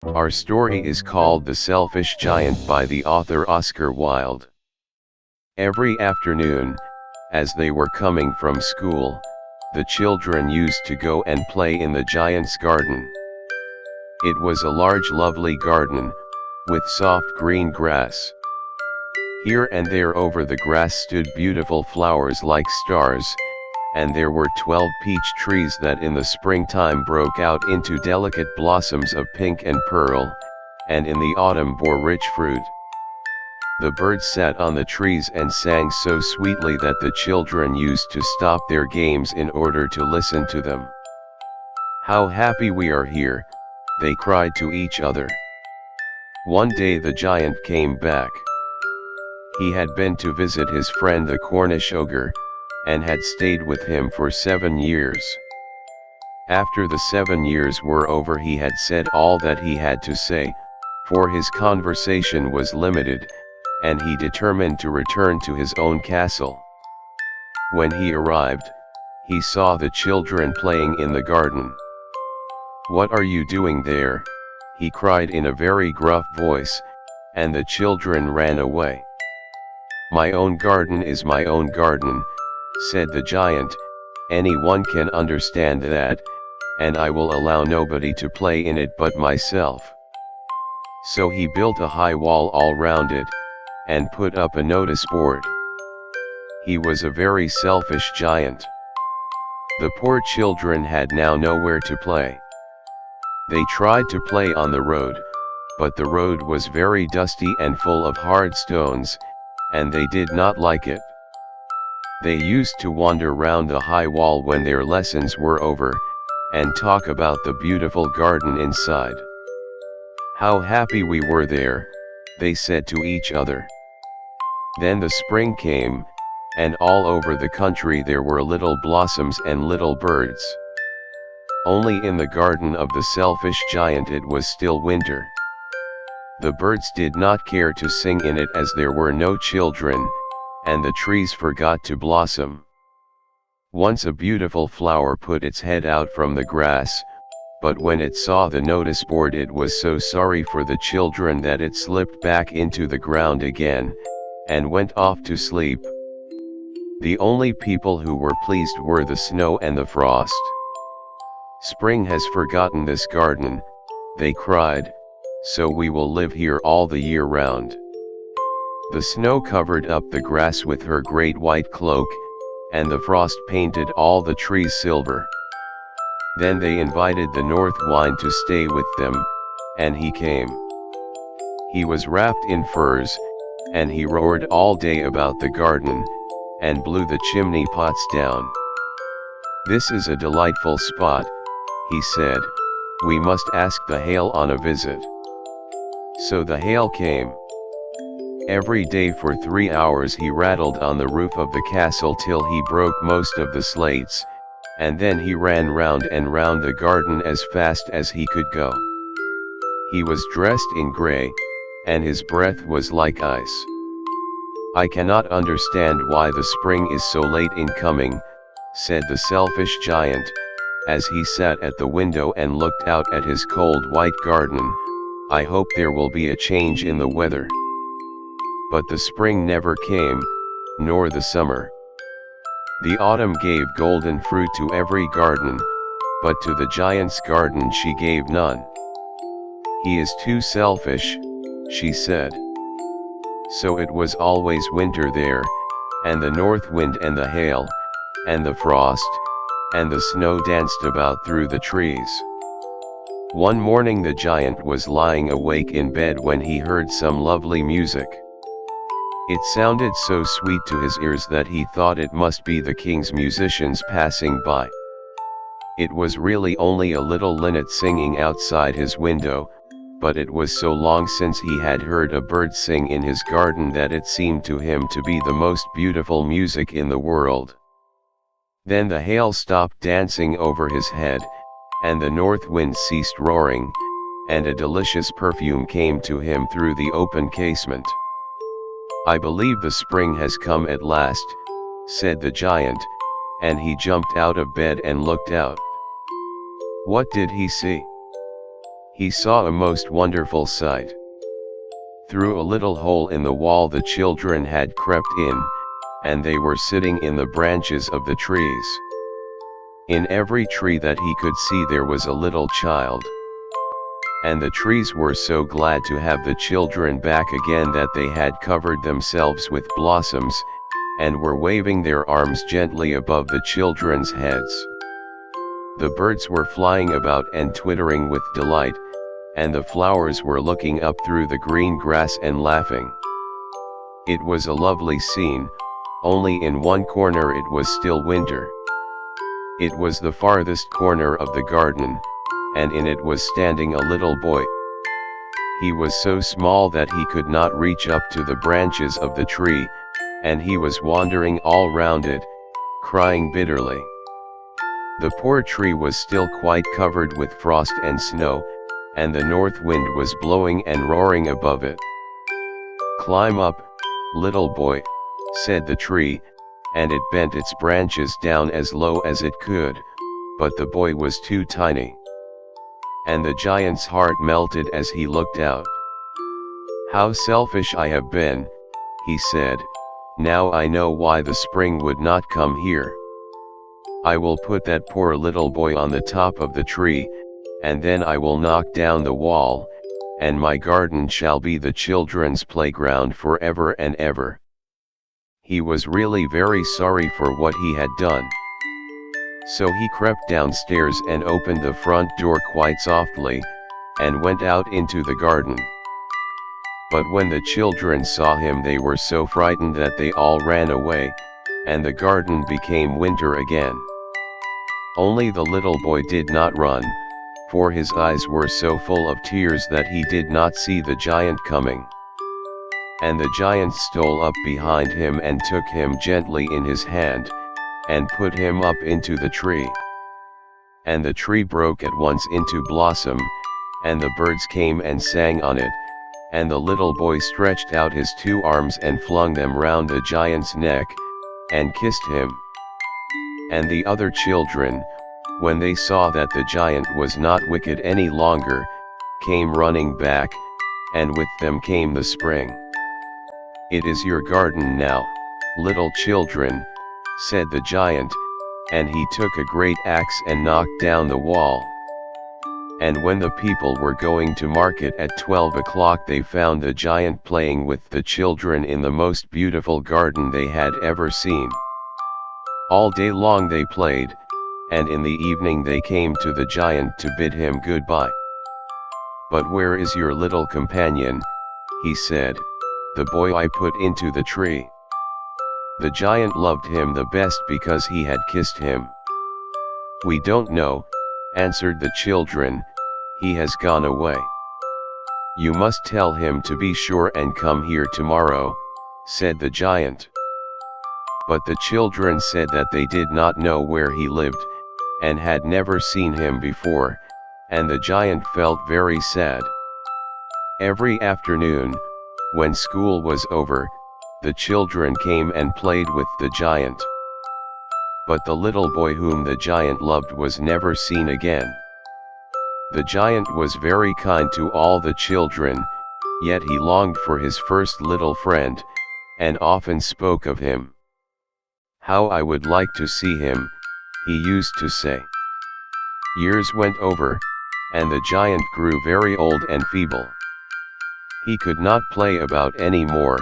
Our story is called The Selfish Giant by the author Oscar Wilde. Every afternoon, as they were coming from school, the children used to go and play in the giant's garden. It was a large lovely garden, with soft green grass. Here and there over the grass stood beautiful flowers like stars, and there were 12 peach trees that in the springtime broke out into delicate blossoms of pink and pearl, and in the autumn bore rich fruit. The birds sat on the trees and sang so sweetly that the children used to stop their games in order to listen to them. "How happy we are here," they cried to each other. One day the giant came back. He had been to visit his friend the Cornish ogre, and had stayed with him for 7 years. After the 7 years were over, he had said all that he had to say, for his conversation was limited, and he determined to return to his own castle. When he arrived, he saw the children playing in the garden. "What are you doing there?" he cried in a very gruff voice, and the children ran away. "My own garden is my own garden," said the giant, "anyone can understand that, and I will allow nobody to play in it but myself." So he built a high wall all round it, and put up a notice board. He was a very selfish giant. The poor children had now nowhere to play. They tried to play on the road, but the road was very dusty and full of hard stones, and they did not like it. They used to wander round the high wall when their lessons were over, and talk about the beautiful garden inside. "How happy we were there," they said to each other. Then the spring came, and all over the country there were little blossoms and little birds. Only in the garden of the selfish giant it was still winter. The birds did not care to sing in it as there were no children, and the trees forgot to blossom. Once a beautiful flower put its head out from the grass, but when it saw the notice board it was so sorry for the children that it slipped back into the ground again, and went off to sleep. The only people who were pleased were the snow and the frost. "Spring has forgotten this garden," they cried, "so we will live here all the year round." The snow covered up the grass with her great white cloak, and the frost painted all the trees silver. Then they invited the north wind to stay with them, and he came. He was wrapped in furs, and he roared all day about the garden, and blew the chimney pots down. "This is a delightful spot," he said, "we must ask the hail on a visit." So the hail came. Every day for 3 hours he rattled on the roof of the castle till he broke most of the slates, and then he ran round and round the garden as fast as he could go. He was dressed in grey, and his breath was like ice. "I cannot understand why the spring is so late in coming," said the selfish giant, as he sat at the window and looked out at his cold white garden. "I hope there will be a change in the weather." But the spring never came, nor the summer. The autumn gave golden fruit to every garden, but to the giant's garden she gave none. "He is too selfish," she said. So it was always winter there, and the north wind and the hail, and the frost, and the snow danced about through the trees. One morning the giant was lying awake in bed when he heard some lovely music. It sounded so sweet to his ears that he thought it must be the king's musicians passing by. It was really only a little linnet singing outside his window, but it was so long since he had heard a bird sing in his garden that it seemed to him to be the most beautiful music in the world. Then the hail stopped dancing over his head, and the north wind ceased roaring, and a delicious perfume came to him through the open casement. "I believe the spring has come at last," said the giant, and he jumped out of bed and looked out. What did he see? He saw a most wonderful sight. Through a little hole in the wall the children had crept in, and they were sitting in the branches of the trees. In every tree that he could see there was a little child. And the trees were so glad to have the children back again that they had covered themselves with blossoms, and were waving their arms gently above the children's heads. The birds were flying about and twittering with delight, and the flowers were looking up through the green grass and laughing. It was a lovely scene, only in one corner it was still winter. It was the farthest corner of the garden, and in it was standing a little boy. He was so small that he could not reach up to the branches of the tree, and he was wandering all round it, crying bitterly. The poor tree was still quite covered with frost and snow, and the north wind was blowing and roaring above it. "Climb up, little boy," said the tree, and it bent its branches down as low as it could, but the boy was too tiny. And the giant's heart melted as he looked out. "How selfish I have been," he said, "now I know why the spring would not come here. I will put that poor little boy on the top of the tree, and then I will knock down the wall, and my garden shall be the children's playground forever and ever." He was really very sorry for what he had done. So he crept downstairs and opened the front door quite softly, and went out into the garden. But when the children saw him they were so frightened that they all ran away, and the garden became winter again. Only the little boy did not run, for his eyes were so full of tears that he did not see the giant coming. And the giant stole up behind him and took him gently in his hand, and put him up into the tree. And the tree broke at once into blossom, and the birds came and sang on it, and the little boy stretched out his 2 arms and flung them round the giant's neck, and kissed him. And the other children, when they saw that the giant was not wicked any longer, came running back, and with them came the spring. "It is your garden now, little children," said the giant, and he took a great axe and knocked down the wall. And when the people were going to market at 12 o'clock they found the giant playing with the children in the most beautiful garden they had ever seen. All day long they played, and in the evening they came to the giant to bid him goodbye. "But where is your little companion?" he said, "the boy I put into the tree." The giant loved him the best because he had kissed him. "We don't know," answered the children, "he has gone away." "You must tell him to be sure and come here tomorrow," said the giant. But the children said that they did not know where he lived, and had never seen him before, and the giant felt very sad. Every afternoon, when school was over, the children came and played with the giant. But the little boy whom the giant loved was never seen again. The giant was very kind to all the children, yet he longed for his first little friend, and often spoke of him. "How I would like to see him," he used to say. Years went over, and the giant grew very old and feeble. He could not play about any more,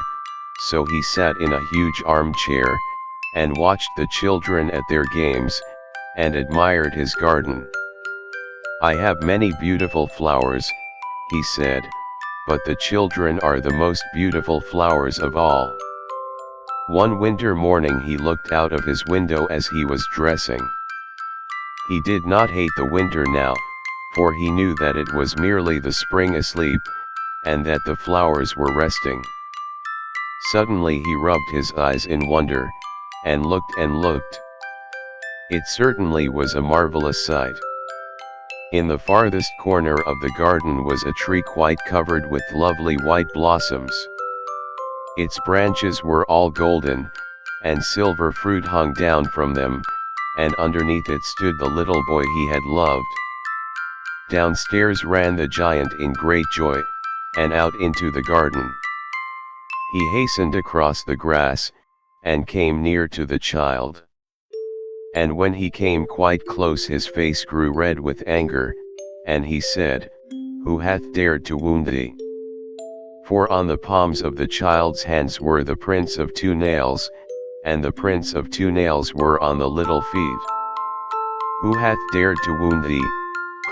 so he sat in a huge armchair, and watched the children at their games, and admired his garden. "I have many beautiful flowers," he said, "but the children are the most beautiful flowers of all." One winter morning he looked out of his window as he was dressing. He did not hate the winter now, for he knew that it was merely the spring asleep, and that the flowers were resting. Suddenly he rubbed his eyes in wonder, and looked and looked. It certainly was a marvelous sight. In the farthest corner of the garden was a tree quite covered with lovely white blossoms. Its branches were all golden, and silver fruit hung down from them, and underneath it stood the little boy he had loved. Downstairs ran the giant in great joy, and out into the garden. He hastened across the grass, and came near to the child. And when he came quite close his face grew red with anger, and he said, "Who hath dared to wound thee?" For on the palms of the child's hands were the prints of 2 nails, and the prints of 2 nails were on the little feet. "Who hath dared to wound thee?"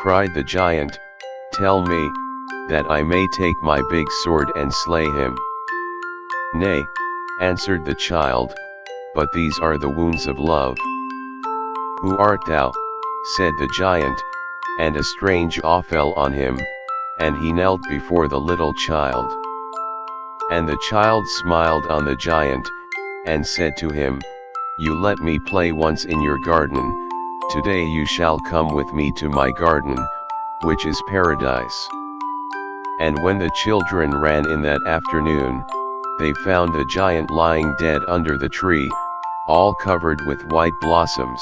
cried the giant, "tell me, that I may take my big sword and slay him." "Nay," answered the child, "but these are the wounds of love." "Who art thou?" said the giant, and a strange awe fell on him, and he knelt before the little child. And the child smiled on the giant, and said to him, "You let me play once in your garden, today you shall come with me to my garden, which is paradise." And when the children ran in that afternoon, they found the giant lying dead under the tree, all covered with white blossoms.